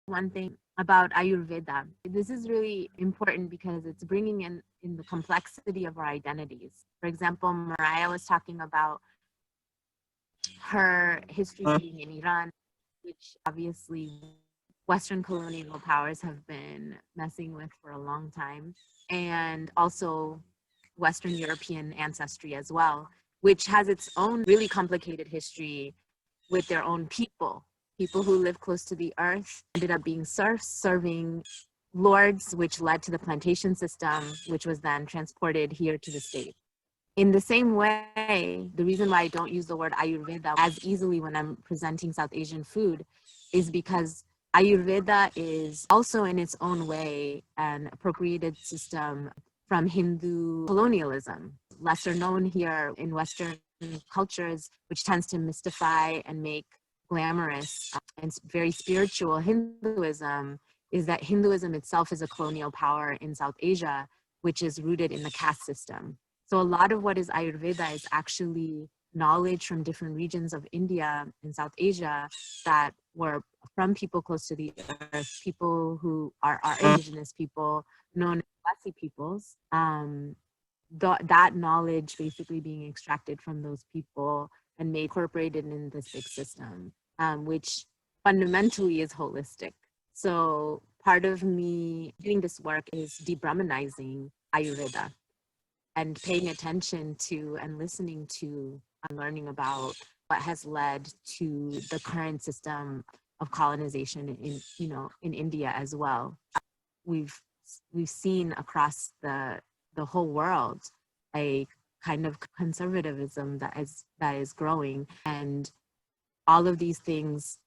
one thing about Ayurveda. This is really important because it's bringing in the complexity of our identities. For example, Moriah was talking about her history being in Iran, which obviously Western colonial powers have been messing with for a long time, and also Western European ancestry as well, which has its own really complicated history with their own people. People who live close to the earth ended up being serfs, serving lords, which led to the plantation system, which was then transported here to the States. In the same way, the reason why I don't use the word Ayurveda as easily when I'm presenting South Asian food is because Ayurveda is also in its own way an appropriated system from Hindu colonialism, lesser known here in Western cultures, which tends to mystify and make glamorous and very spiritual Hinduism, is that Hinduism itself is a colonial power in South Asia, which is rooted in the caste system. So a lot of what is Ayurveda is actually knowledge from different regions of India and South Asia that were from people close to the earth, people who are indigenous people, known as Wasi peoples. That knowledge basically being extracted from those people and made incorporated in this big system, which fundamentally is holistic. So part of me doing this work is debrahmanizing Ayurveda and paying attention to and listening to and learning about what has led to the current system of colonization in India as well. We've seen across the whole world a kind of conservatism that is growing, and all of these things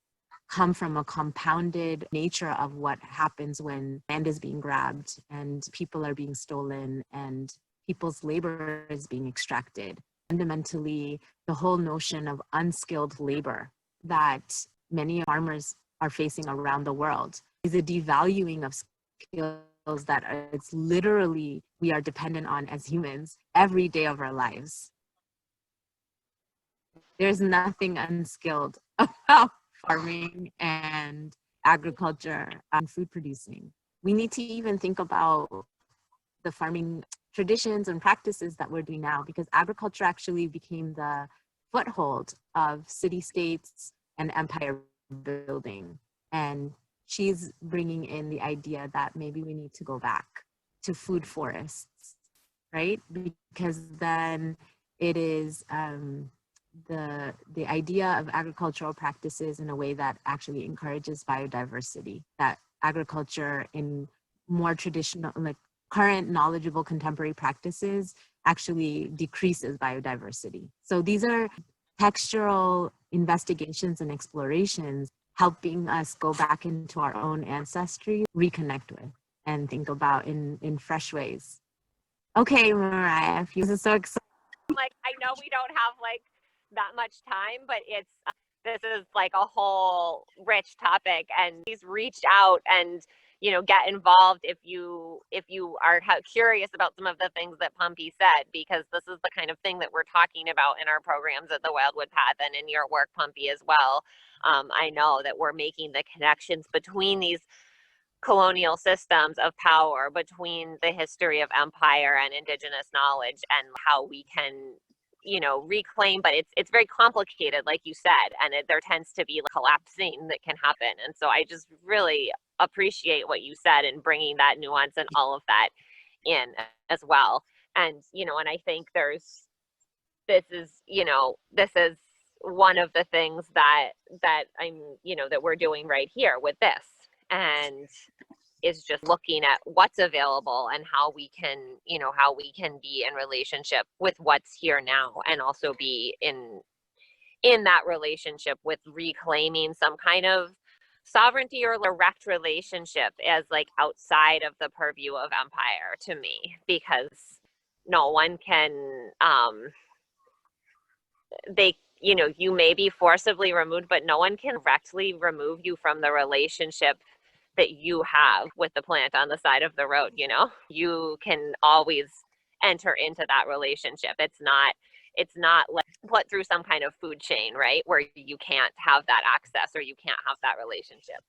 come from a compounded nature of what happens when land is being grabbed and people are being stolen and people's labor is being extracted. Fundamentally, the whole notion of unskilled labor that many farmers are facing around the world is a devaluing of skills that it's literally we are dependent on as humans every day of our lives. There's nothing unskilled about farming and agriculture and food producing. We need to even think about the farming traditions and practices that we're doing now, because agriculture actually became the foothold of city-states and empire building. And she's bringing in the idea that maybe we need to go back to food forests, right? Because then it is the idea of agricultural practices in a way that actually encourages biodiversity, that agriculture in more traditional, like current knowledgeable contemporary practices actually decreases biodiversity. So these are textural investigations and explorations helping us go back into our own ancestry, reconnect with, and think about in fresh ways. Okay, Mariah, this is so exciting. Like, I know we don't have like that much time, but this is like a whole rich topic, and please reach out and get involved if you are curious about some of the things that Pampi said, because this is the kind of thing that we're talking about in our programs at the Wildwood Path and in your work, Pampi, as well. I know that we're making the connections between these colonial systems of power, between the history of empire and indigenous knowledge, and how we can reclaim, but it's very complicated, like you said, and there tends to be like collapsing that can happen. And so I just really appreciate what you said and bringing that nuance and all of that in as well. And and I think this is one of the things that I'm that we're doing right here with this, and is just looking at what's available and how we can be in relationship with what's here now, and also be in that relationship with reclaiming some kind of sovereignty or direct relationship as like outside of the purview of empire, to me, because no one can you may be forcibly removed, but no one can directly remove you from the relationship that you have with the plant on the side of the road. You can always enter into that relationship. It's not like put through some kind of food chain, right, where you can't have that access or you can't have that relationship.